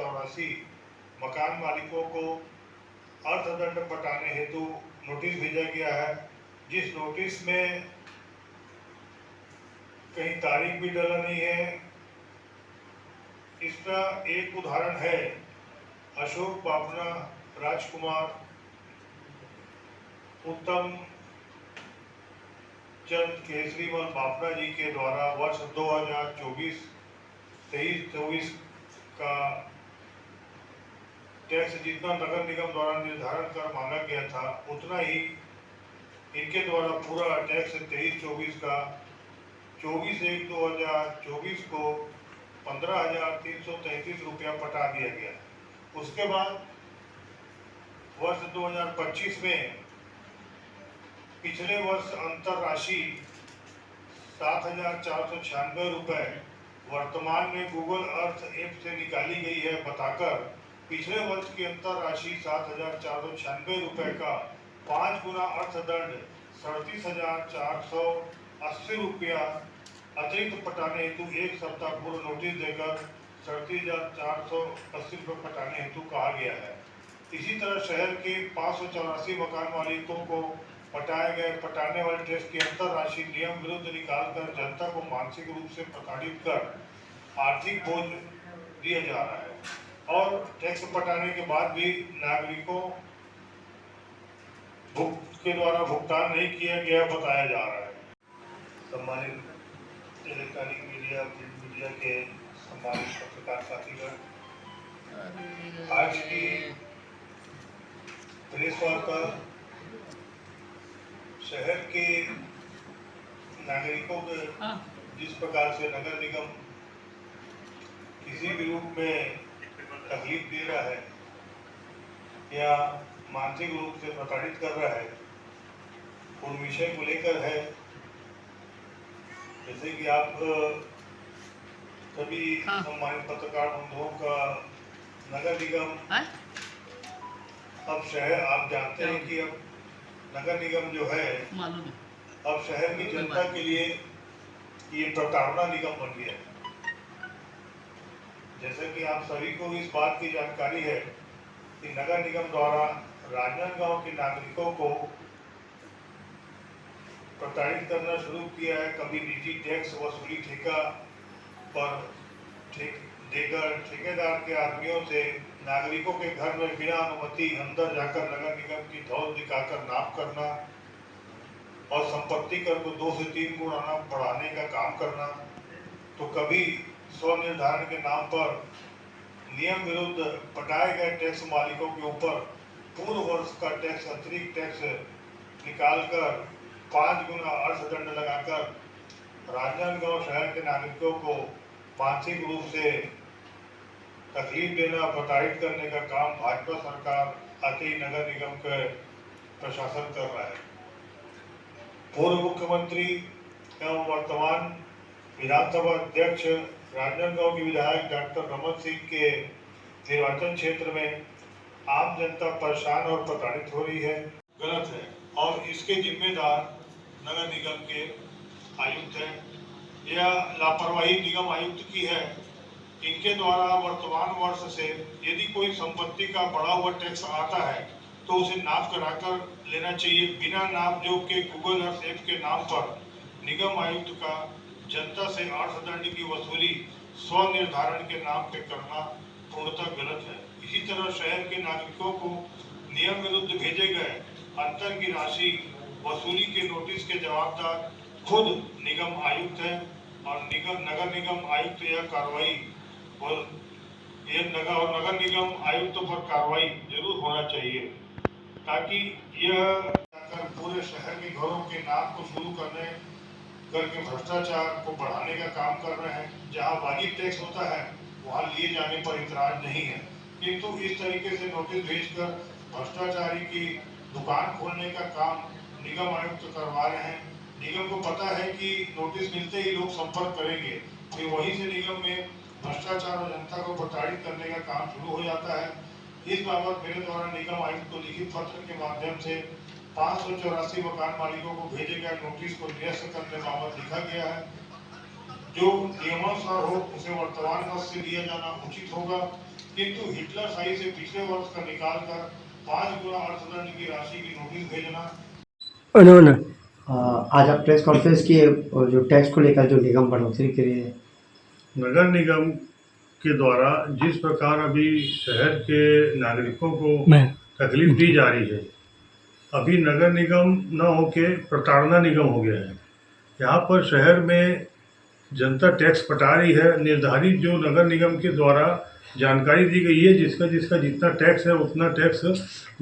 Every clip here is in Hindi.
584 मकान मालिकों को अर्थदंड पटाने हेतु नोटिस भेजा गया है, जिस नोटिस में कहीं तारीख भी डाला नहीं है। इसका एक उदाहरण है अशोक बाबना, राजकुमार, उत्तम चंद केसरीमल बापना जी के द्वारा वर्ष 2023-24 का टैक्स जितना नगर निगम द्वारा निर्धारण कर मांगा गया था, उतना ही इनके द्वारा पूरा टैक्स 23-24 का 24/1/2024 को 15,333 रुपया पटा दिया गया। उसके बाद वर्ष 2025 में पिछले वर्ष अंतर राशि 7,496 रुपए वर्तमान में गूगल अर्थ ऐप से निकाली गई है, बताकर पिछले वर्ष की अंतर राशि 7,496 रुपए का 5 गुना अर्थदंड 37,480 रुपया अतिरिक्त पटाने हेतु एक सप्ताह पूर्व नोटिस देकर 37,480 रुपये पटाने हेतु कहा गया है। इसी तरह शहर के 584 मकान मालिकों को पटाने वाले टैक्स की अंतर राशि नियम विरुद्ध निकालकर जनता को मानसिक रूप से प्रताड़ित कर आर्थिक बोझ दिया जा रहा है और टैक्स पटाने के बाद भी नागरिकों के द्वारा भुगतान नहीं किया गया बताया जा रहा है। सम्मानित इलेक्ट्रॉनिक मीडिया, प्रिंट मीडिया के सम्मानित पत्रकार साथीगण, आज की प्रेस वार्ता शहर के नागरिकों को जिस प्रकार से नगर निगम किसी भी रूप में तकलीफ दे रहा है या मानसिक रूप से प्रताड़ित कर रहा है, उन विषय को लेकर है। जैसे कि आप सभी सम्मानित पत्रकार बंधुओं का नगर निगम अब शहर, आप जानते हैं कि अब नगर निगम जो है अब शहर की जनता के लिए ये प्रताड़ना निगम बन गया है। जैसे कि आप सभी को इस बात की जानकारी है कि नगर निगम द्वारा राजनांदगांव के नागरिकों को प्रताड़ित करना शुरू किया है। कभी निजी टैक्स वसूली ठेका पर देकर ठेकेदार के आदमियों से नागरिकों के घर में बिना अनुमति अंदर जाकर नगर निगम की धौल दिखाकर नाप करना और संपत्ति कर को 2 से 3 गुना बढ़ाने का काम करना, तो कभी स्वनिर्धारण के नाम पर नियम विरुद्ध पटाए गए टैक्स मालिकों के ऊपर पूर्व वर्ष का टैक्स अतिरिक्त टैक्स निकालकर 5 गुना अर्थदंड लगाकर राजनांदगांव शहर के नागरिकों को मानसिक रूप से तकलीफ देना, प्रताड़ित करने का काम भाजपा सरकार आते ही नगर निगम के प्रशासन कर रहा है। पूर्व मुख्यमंत्री एवं वर्तमान विधानसभा अध्यक्ष राजनांदगांव के विधायक डॉक्टर रमन सिंह के निर्वाचन क्षेत्र में आम जनता परेशान और प्रताड़ित हो रही है, गलत है और इसके जिम्मेदार नगर निगम के आयुक्त हैं। यह लापरवाही निगम आयुक्त की है। इनके द्वारा वर्तमान वर्ष से यदि कोई संपत्ति का बढ़ा हुआ टैक्स आता है तो उसे नाप कराकर लेना चाहिए। बिना नाप जोख के गूगल अर्थ ऐप के नाम पर निगम आयुक्त का जनता से अर्थदंड की वसूली स्वनिर्धारण के नाम पे करना पूर्णतः गलत है। इसी तरह शहर के नागरिकों को नियम विरुद्ध भेजे गए अंतर की राशि वसूली के नोटिस के जवाबदार खुद निगम आयुक्त है और नगर निगम आयुक्त यह कार्रवाई और नगर निगम आयुक्त पर कार्रवाई जरूर होना चाहिए, ताकि यह पूरे शहर के घरों के नाम को शुरू करके भ्रष्टाचार को बढ़ाने का काम कर रहे हैं। जहां वाजिब टैक्स होता है वहां लिए जाने पर इतराज नहीं है, किंतु इस तरीके से नोटिस भेजकर भ्रष्टाचारी की दुकान खोलने का काम निगम आयुक्त करवा रहे हैं। निगम को पता है कि नोटिस मिलते ही लोग संपर्क करेंगे, फिर वहीं से निगम में भ्रष्टाचार और जनता को प्रताड़ित करने का काम शुरू हो जाता है। इस बाबत मेरे द्वारा निगम आयुक्त को लिखित पत्र के माध्यम से 584 मकान मालिकों को भेजे गए नोटिस को निरस्त करने बाबत लिखा गया है। जो नियमानुसार हो उसे वर्तमान वर्ष से लिया जाना उचित होगा। किंतु हिटलर शाही से पिछले वर्ष का निकालकर 5 गुना अर्थदंड की राशि की नोटिस भेजना। उन्होंने आज आप प्रेस कॉन्फ्रेंस किए और जो टैक्स को लेकर जो निगम बढ़ोतरी के लिए नगर निगम के द्वारा जिस प्रकार अभी शहर के नागरिकों को तकलीफ दी जा रही है, अभी नगर निगम न होके प्रताड़ना निगम हो गया है। यहाँ पर शहर में जनता टैक्स पटा रही है, निर्धारित जो नगर निगम के द्वारा जानकारी दी गई है, जिसका जिसका जितना टैक्स है उतना टैक्स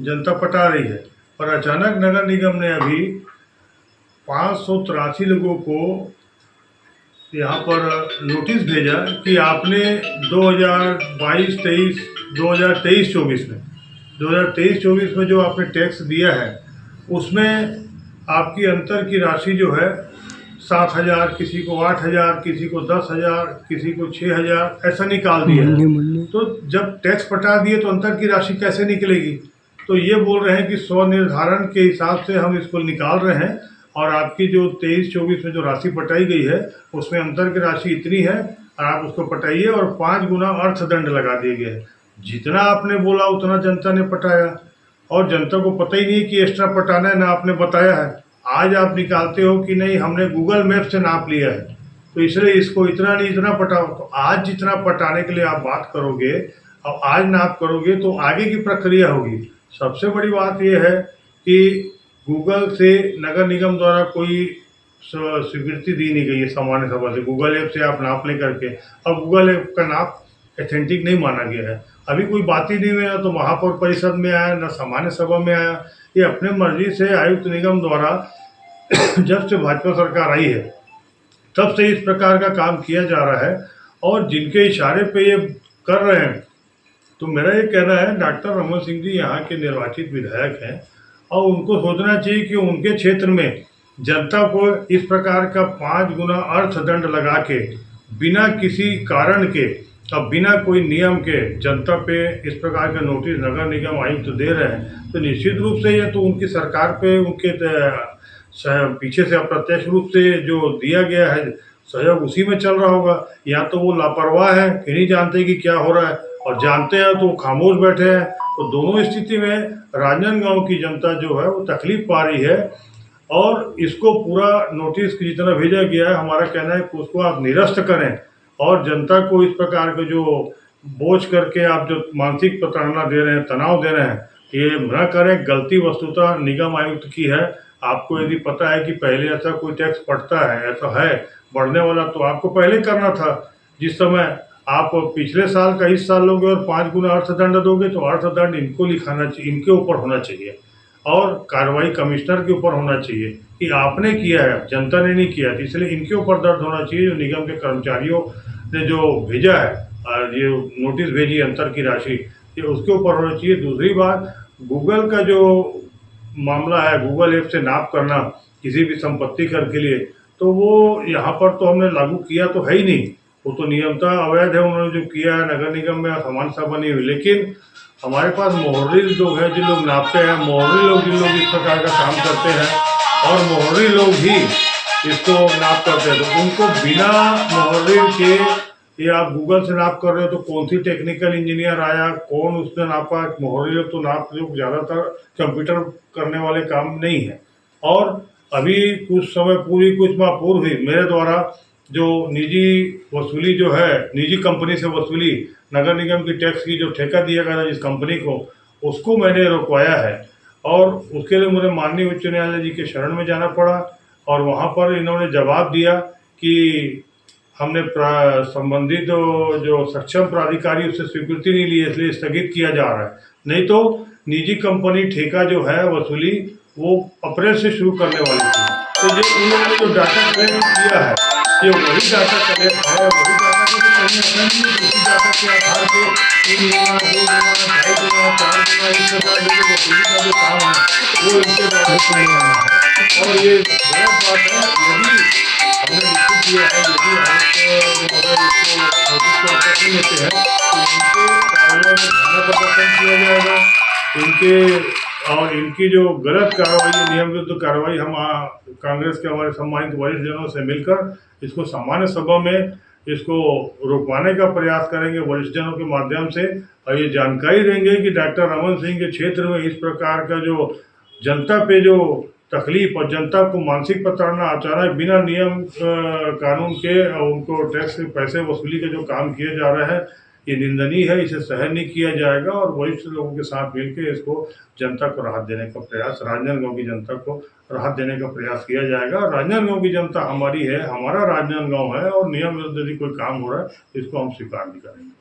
जनता पटा रही है। और अचानक नगर निगम ने अभी 583 लोगों को यहाँ पर नोटिस भेजा कि आपने 2022-23 2023-24 में जो आपने टैक्स दिया है उसमें आपकी अंतर की राशि जो है 7,000, किसी को 8,000, किसी को 10,000, किसी को 6,000 ऐसा निकाल दिया है। तो जब टैक्स पटा दिए तो अंतर की राशि कैसे निकलेगी? तो ये बोल रहे हैं कि स्वनिर्धारण के हिसाब से हम इसको निकाल रहे हैं और आपकी जो 23-24 में जो राशि पटाई गई है उसमें अंतर की राशि इतनी है और आप उसको पटाइए और 5 गुना अर्थदंड लगा दिए गए हैं। जितना आपने बोला उतना जनता ने पटाया और जनता को पता ही नहीं कि एक्स्ट्रा पटाना है, ना आपने बताया है। आज आप निकालते हो कि नहीं हमने गूगल मैप से नाप लिया है तो इसलिए इसको इतना नहीं इतना पटाओ। तो आज जितना पटाने के लिए आप बात करोगे और आज नाप करोगे तो आगे की प्रक्रिया होगी। सबसे बड़ी बात यह है कि गूगल से नगर निगम द्वारा कोई स्वीकृति दी नहीं गई है सामान्य सभा से। गूगल ऐप से आप नाप ले करके, अब गूगल ऐप का नाप एथेंटिक नहीं माना गया है। अभी कोई बात ही नहीं हुई, ना तो महापौर परिषद में आया ना सामान्य सभा में आया। ये अपने मर्जी से आयुक्त निगम द्वारा जब से भाजपा सरकार आई है तब से इस प्रकार का काम किया जा रहा है और जिनके इशारे पे ये कर रहे हैं। तो मेरा ये कहना है डॉक्टर रमन सिंह जी यहाँ के निर्वाचित विधायक हैं और उनको सोचना चाहिए कि उनके क्षेत्र में जनता को इस प्रकार का 5 गुना अर्थदंड लगा के बिना किसी कारण के अब बिना कोई नियम के जनता पे इस प्रकार का नोटिस नगर निगम आयुक्त दे रहे हैं तो निश्चित रूप से ये तो उनकी सरकार पे उनके पीछे से अप्रत्यक्ष रूप से जो दिया गया है सहयोग उसी में चल रहा होगा। या तो वो लापरवाह है कि नहीं जानते कि क्या हो रहा है, और जानते हैं तो खामोश बैठे हैं। तो दोनों स्थिति में राजनांदगांव की जनता जो है वो तकलीफ पा रही है और इसको पूरा नोटिस जितना भेजा गया है हमारा कहना है कि उसको आप निरस्त करें और जनता को इस प्रकार के जो बोझ करके आप जो मानसिक प्रताड़ना दे रहे हैं, तनाव दे रहे हैं, ये न करें। गलती वस्तुतः निगम आयुक्त की है। आपको यदि पता है कि पहले ऐसा कोई टैक्स पड़ता है, ऐसा है बढ़ने वाला, तो आपको पहले करना था। जिस समय आप पिछले साल का इस साल लोगे और 5 गुना अर्थदंड दोगे तो अर्थदंड इनको लिखाना चाहिए, इनके ऊपर होना चाहिए और कार्रवाई कमिश्नर के ऊपर होना चाहिए कि आपने किया है, जनता ने नहीं किया। इसलिए इनके ऊपर दर्द होना चाहिए जो निगम के कर्मचारियों ने जो भेजा है और ये नोटिस भेजी अंतर की राशि, ये उसके ऊपर होना चाहिए। दूसरी बात, गूगल का जो मामला है, गूगल ऐप से नाप करना किसी भी संपत्ति कर के लिए, तो वो यहाँ पर तो हमने लागू किया तो है ही नहीं, वो तो नियमतः अवैध है। उन्होंने जो किया है नगर निगम में सामान्य सभा नहीं हुई। लेकिन हमारे पास मोहर्री लोग हैं जिन लोग नापते हैं, मोहर्री लोग जिन लोग इस प्रकार का काम करते हैं और मोहर्री लोग ही इसको नाप करते हैं, तो उनको बिना मोहर्री के ये आप गूगल से नाप कर रहे हो तो कौन सी टेक्निकल इंजीनियर आया, कौन उसने नापा? मोहर्री लोग तो नाप लोग ज़्यादातर कंप्यूटर करने वाले काम नहीं है। और अभी कुछ समय कुछ माह पूर्व ही मेरे द्वारा जो निजी वसूली जो है, निजी कंपनी से वसूली नगर निगम की टैक्स की जो ठेका दिया गया था जिस कंपनी को, उसको मैंने रुकवाया है और उसके लिए मुझे माननीय उच्च न्यायालय जी के शरण में जाना पड़ा और वहाँ पर इन्होंने जवाब दिया कि हमने संबंधित जो सक्षम प्राधिकारी उससे स्वीकृति नहीं ली, इसलिए स्थगित किया जा रहा है। नहीं तो निजी कंपनी ठेका जो है वसूली वो अप्रैल से शुरू करने वाली थी। तो ये उन्होंने जो डाटा कलेक्ट किया है ये वही डाटा कलेक्ट है, वही डाटा को तो कहीं ऐसा नहीं है उसी डाटा के आधार पर 3 गुना 2 गुना 2.5 गुना 4 गुना इस प्रकार जो वसूली का जो काम है वो इनके द्वारा किया जा रहा है। और ये गलत बात है। यदि हमने लिखित दिया है, यदि आयुक्त नहीं लेते हैं तो इनके कार्रवाई में धरना प्रदर्शन किया जाएगा। इनकी जो गलत कार्रवाई है, नियम विरुद्ध कार्रवाई, हम कांग्रेस के हमारे सम्मानित वरिष्ठ जनों से मिलकर इसको सामान्य सभा में इसको रुकवाने का प्रयास करेंगे वरिष्ठ जनों के माध्यम से, और ये जानकारी देंगे कि डॉक्टर रमन सिंह के क्षेत्र में इस प्रकार का जो जनता पे जो तकलीफ और जनता को मानसिक प्रताड़ना अचानक बिना नियम कानून के उनको टैक्स के पैसे वसूली के जो काम किए जा रहे हैं, ये निंदनीय है। इसे सहन नहीं किया जाएगा और वरिष्ठ लोगों के साथ मिलकर इसको जनता को राहत देने का प्रयास, राजनांदगांव की जनता को राहत देने का प्रयास किया जाएगा। राजनांदगांव की जनता हमारी है, हमारा राजनांदगांव है, और नियम विरुद्ध यदि कोई काम हो रहा है इसको हम स्वीकार नहीं करेंगे।